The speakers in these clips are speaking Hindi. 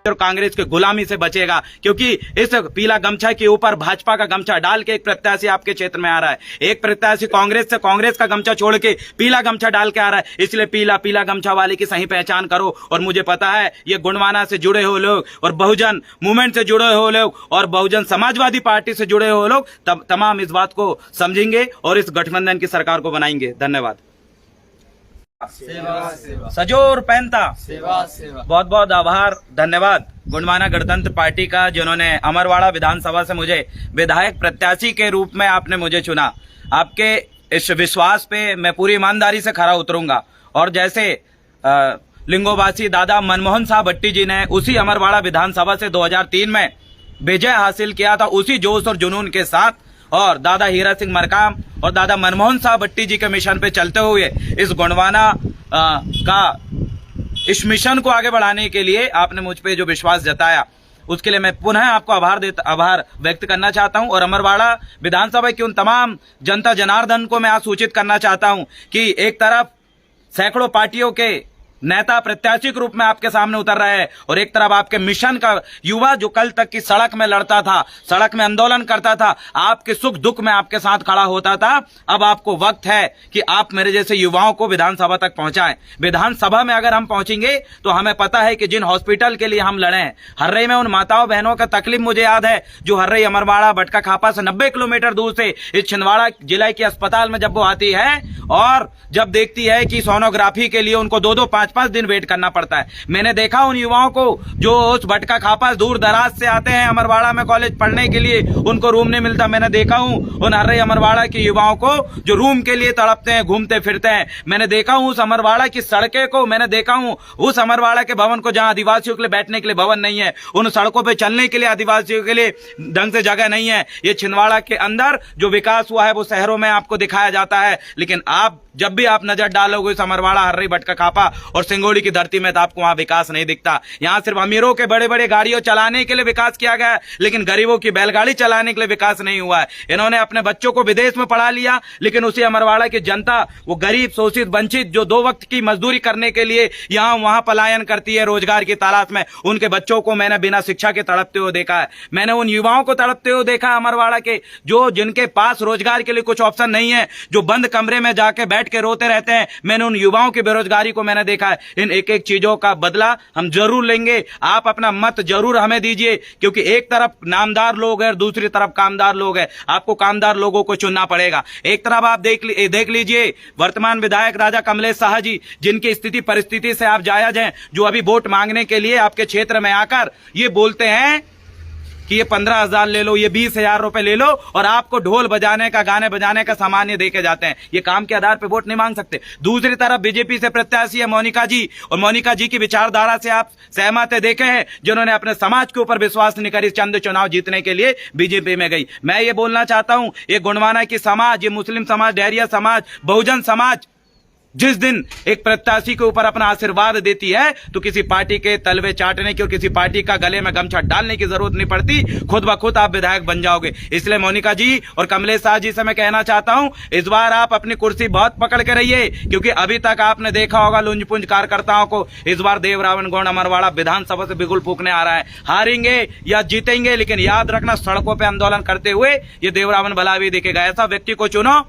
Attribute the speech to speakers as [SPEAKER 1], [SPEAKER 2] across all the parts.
[SPEAKER 1] और कांग्रेस की गुलामी से बचेगा, क्योंकि इस पीला गमछा के ऊपर भाजपा का गमछा डाल के एक प्रत्याशी आपके क्षेत्र में आ रहा है, एक प्रत्याशी कांग्रेस से कांग्रेस का गमछा छोड़ के पीला गमछा डाल के आ रहा है। इसलिए पीला गमछा वाले की सही पहचान करो। और मुझे पता है ये गुणवाना से जुड़े हो लोग और बहुजन मूवमेंट से जुड़े हो लोग और बहुजन समाजवादी पार्टी से जुड़े हो लोग तब तमाम इस बात को समझेंगे और इस गठबंधन की सरकार को बनाएंगे। धन्यवाद।
[SPEAKER 2] सेवा सेवा
[SPEAKER 1] सजोर पहनता
[SPEAKER 2] सेवा सेवा।
[SPEAKER 1] बहुत बहुत आभार, धन्यवाद गुणवाना गणतंत्र पार्टी का, जिन्होंने अमरवाड़ा विधानसभा से मुझे विधायक प्रत्याशी के रूप में आपने मुझे चुना। आपके इस विश्वास पे मैं पूरी ईमानदारी से खरा उतरूंगा और जैसे लिंगोवासी दादा मनमोहन साहब भट्टी जी ने उसी अमरवाड़ा विधानसभा से 2003 में विजय हासिल किया था, उसी जोश और जुनून के साथ और दादा हीरा सिंह मरकाम और दादा मनमोहन साहब भट्टी जी के मिशन पे चलते हुए इस गुणवाना इस मिशन को आगे बढ़ाने के लिए आपने मुझ पे जो विश्वास जताया उसके लिए मैं पुनः आपको आभार व्यक्त करना चाहता हूं। और अमरवाड़ा विधानसभा की उन तमाम जनता जनार्दन को मैं आज सूचित करना चाहता हूं कि एक तरफ सैकड़ों पार्टियों के नेता प्रत्याशी के रूप में आपके सामने उतर रहे हैं और एक तरफ आपके मिशन का युवा जो कल तक की सड़क में लड़ता था, सड़क में आंदोलन करता था, आपके सुख दुख में आपके साथ खड़ा होता था। अब आपको वक्त है कि आप मेरे जैसे युवाओं को विधानसभा तक पहुंचाएं। विधानसभा में अगर हम पहुंचेंगे तो हमें पता है कि जिन हॉस्पिटल के लिए हम लड़े हैं, हर्रई में उन माताओं बहनों का तकलीफ मुझे याद है जो हर्रई अमरवाड़ा भटका खापा से 90 किलोमीटर दूर से इस छिंदवाड़ा जिले के अस्पताल में जब वो आती है और जब देखती है कि सोनोग्राफी के लिए उनको 2-2, 5-5 दिन वेट करना पड़ता है। मैंने देखा उन युवाओं को जो उस भटका खापा दूर दराज से आते हैं अमरवाड़ा में कॉलेज पढ़ने के लिए, उनको रूम नहीं मिलता। मैंने देखा हूं उन हर्रई अमरवाड़ा के युवाओं को जो रूम के लिए तड़पते हैं, घूमते फिरते हैं। मैंने देखा हूं उस अमरवाड़ा की सड़कें को, मैंने देखा हूं उस अमरवाड़ा के भवन को जहां आदिवासियों के लिए बैठने के लिए भवन नहीं है, उन सड़कों पर चलने के लिए आदिवासियों के लिए ढंग से जगह नहीं है। ये छिंदवाड़ा के अंदर जो विकास हुआ है वो शहरों में आपको दिखाया जाता है, लेकिन आप जब भी आप नजर डालोगे इस अमरवाड़ा हर्रई भटका खापा और सिंगोड़ी की धरती में तो आपको वहां विकास नहीं दिखता। यहां सिर्फ अमीरों के बड़े बड़े गाड़ियों चलाने के लिए विकास किया गया है, लेकिन गरीबों की बैलगाड़ी चलाने के लिए विकास नहीं हुआ है। इन्होंने अपने बच्चों को विदेश में पढ़ा लिया, लेकिन उसी अमरवाड़ा की जनता वो गरीब शोषित वंचित जो 2 वक्त की मजदूरी करने के लिए यहां वहां पलायन करती है रोजगार की तलाश में, उनके बच्चों को मैंने बिना शिक्षा के तड़पते हुए देखा है। मैंने उन युवाओं को तड़पते हुए देखा अमरवाड़ा के जो जिनके पास रोजगार के लिए कुछ ऑप्शन नहीं है, जो बंद कमरे में जाके बैठ के रोते रहते हैं। मैंने उन युवाओं की बेरोजगारी को मैंने देखा है। इन एक एक चीजों का बदला हम जरूर लेंगे। आप अपना मत जरूर हमें दीजिए, क्योंकि एक तरफ नामदार लोग हैं और दूसरी तरफ कामदार लोग हैं। आपको कामदार लोगों को चुनना पड़ेगा। एक तरफ आप देख लीजिए वर्तमान विधायक राजा कमलेश शाह जी, जिनकी स्थिति परिस्थिति से आप जायज हैं, जो अभी वोट मांगने के लिए आपके क्षेत्र में आकर ये बोलते हैं कि ये 15,000 ले लो, ये 20,000 रुपए ले लो और आपको ढोल बजाने का, गाने बजाने का सामान ये देके जाते हैं। ये काम के आधार पे वोट नहीं मांग सकते। दूसरी तरफ बीजेपी से प्रत्याशी है मोनिका जी, और मोनिका जी की विचारधारा से आप सहमत है, देखे हैं, जिन्होंने अपने समाज के ऊपर विश्वास नहीं करी, चंद चुनाव जीतने के लिए बीजेपी में गई। मैं ये बोलना चाहता हूं, ये गुणवाना की समाज, ये मुस्लिम समाज, डहरिया समाज, बहुजन समाज जिस दिन एक प्रत्याशी के ऊपर अपना आशीर्वाद देती है तो किसी पार्टी के तलवे चाटने की और किसी पार्टी का गले में गमछा डालने की जरूरत नहीं पड़ती, खुद ब खुद आप विधायक बन जाओगे। इसलिए मोनिका जी और कमलेश शाह जी से मैं कहना चाहता हूं, इस बार आप अपनी कुर्सी बहुत पकड़ के रहिए, क्योंकि अभी तक आपने देखा होगा लुंजपुंज कार्यकर्ताओं को, इस बार देव रावण गौड़ अमरवाड़ा विधानसभा से बिगुल फूकने आ रहा है। हारेंगे या जीतेंगे, लेकिन याद रखना सड़कों पर आंदोलन करते हुए ये देव रावण भला भी दिखेगा। ऐसा व्यक्ति को चुनो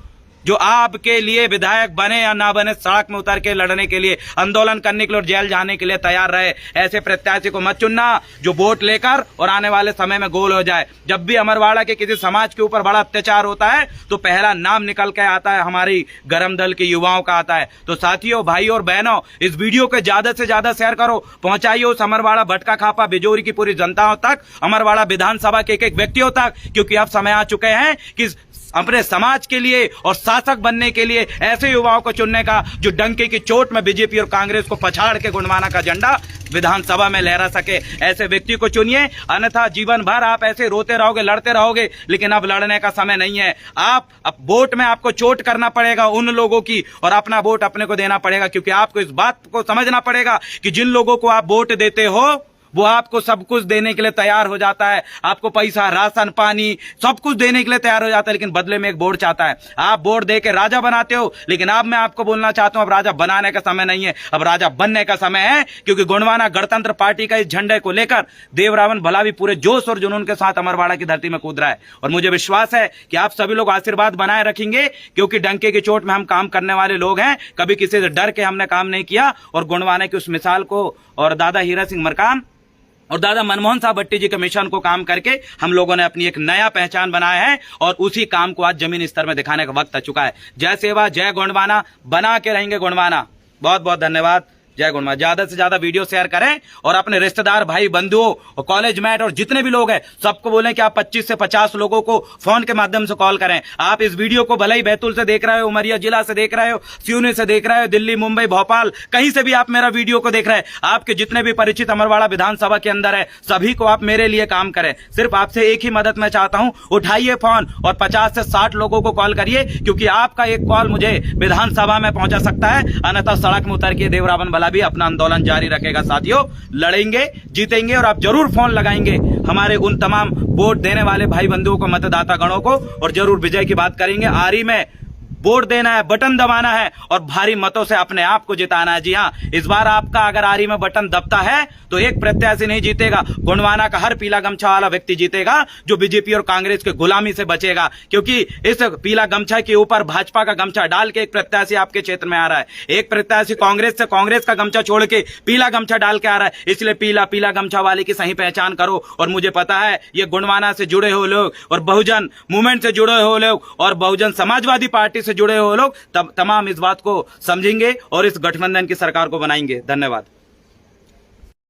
[SPEAKER 1] जो आपके लिए विधायक बने या ना बने, सड़क में उतर के लड़ने के लिए, आंदोलन करने के लिए और जेल जाने के लिए तैयार रहे। ऐसे प्रत्याशी को मत चुनना जो वोट लेकर और आने वाले समय में गोल हो जाए। जब भी अमरवाड़ा के किसी समाज के ऊपर बड़ा अत्याचार होता है तो पहला नाम निकल के आता है हमारी गरम दल के युवाओं का आता है। तो साथियों, भाइयों और बहनों, इस वीडियो को ज्यादा से ज्यादा शेयर करो, पहुंचाइए उस अमरवाड़ा भटका खापा बिजोरी की पूरी जनताओं तक, अमरवाड़ा विधानसभा के एक एक व्यक्तियों तक, क्योंकि अब समय आ चुके हैं कि अपने समाज के लिए और शासक बनने के लिए ऐसे युवाओं को चुनने का जो डंके की चोट में बीजेपी और कांग्रेस को पछाड़ के गुणवाना का झंडा विधानसभा में लहरा सके। ऐसे व्यक्ति को चुनिए, अन्यथा जीवन भर आप ऐसे रोते रहोगे, लड़ते रहोगे, लेकिन अब लड़ने का समय नहीं है। अब वोट में आपको चोट करना पड़ेगा उन लोगों की और अपना वोट अपने को देना पड़ेगा, क्योंकि आपको इस बात को समझना पड़ेगा कि जिन लोगों को आप वोट देते हो वो आपको सब कुछ देने के लिए तैयार हो जाता है, आपको पैसा, राशन, पानी सब कुछ देने के लिए तैयार हो जाता है, लेकिन बदले में एक वोट चाहता है। आप वोट दे के राजा बनाते हो, लेकिन अब मैं आपको बोलना चाहता हूं, अब राजा बनाने का समय नहीं है, अब राजा बनने का समय है। क्योंकि गोंडवाना गणतंत्र पार्टी का इस झंडे को लेकर देवरावन भला भी पूरे जोश और जुनून के साथ अमरवाड़ा की धरती में कूद रहा है। और मुझे विश्वास है कि आप सभी लोग आशीर्वाद बनाए रखेंगे, क्योंकि डंके की चोट में हम काम करने वाले लोग हैं। कभी किसी से डर के हमने काम नहीं किया। और गोंडवाना की उस मिसाल को और दादा हीरा सिंह मरकाम और दादा मनमोहन साहब भट्टी जी के मिशन को काम करके हम लोगों ने अपनी एक नया पहचान बनाया है, और उसी काम को आज जमीनी स्तर में दिखाने का वक्त आ चुका है। जय सेवा, जय गोंडवाना, बना के रहेंगे गोंडवाना। बहुत बहुत धन्यवाद। जय गोंडवाना। ज्यादा से ज्यादा वीडियो शेयर करें और अपने रिश्तेदार, भाई बंधुओं और कॉलेज मेट और जितने भी लोग हैं सबको बोलें कि आप 25 से 50 लोगों को फोन के माध्यम से कॉल करें। आप इस वीडियो को भले ही बैतूल से देख रहे हो, उमरिया जिला से देख रहे हो, सिवनी से देख रहे हो, दिल्ली, मुंबई, भोपाल, कहीं से भी आप मेरा वीडियो को देख रहे हैं, आपके जितने भी परिचित अमरवाड़ा विधानसभा के अंदर है, सभी को आप मेरे लिए काम करें। सिर्फ आपसे एक ही मदद मैं चाहता हूं, उठाइए फोन और 50 से 60 लोगों को कॉल करिए, क्योंकि आपका एक कॉल मुझे विधानसभा में पहुंचा सकता है। अन्यथा सड़क में उतर के देवरावन भला भी अपना आंदोलन जारी रखेगा। साथियों, लड़ेंगे, जीतेंगे, और आप जरूर फोन लगाएंगे हमारे उन तमाम वोट देने वाले भाई बंधुओं को, मतदाता गणों को, और जरूर विजय की बात करेंगे। आरी में वोट देना है, बटन दबाना है और भारी मतों से अपने आप को जिताना है। जी हां, इस बार आपका अगर आरी में बटन दबता है तो एक प्रत्याशी नहीं जीतेगा, गोंडवाना का हर पीला गमछा वाला व्यक्ति जीतेगा, जो बीजेपी और कांग्रेस के गुलामी से बचेगा। क्योंकि इस पीला गमछा के ऊपर भाजपा का गमछा डाल के एक प्रत्याशी आपके क्षेत्र में आ रहा है, एक प्रत्याशी कांग्रेस से कांग्रेस का गमछा छोड़ के पीला गमछा डाल के आ रहा है। इसलिए पीला पीला गमछा वाले की सही पहचान करो। और मुझे पता है ये गोंडवाना से जुड़े हो लोग और बहुजन मूवमेंट से जुड़े हो लोग और बहुजन समाजवादी पार्टी से जुड़े हो लोग तब तमाम इस बात को समझेंगे और इस गठबंधन की सरकार को बनाएंगे। धन्यवाद।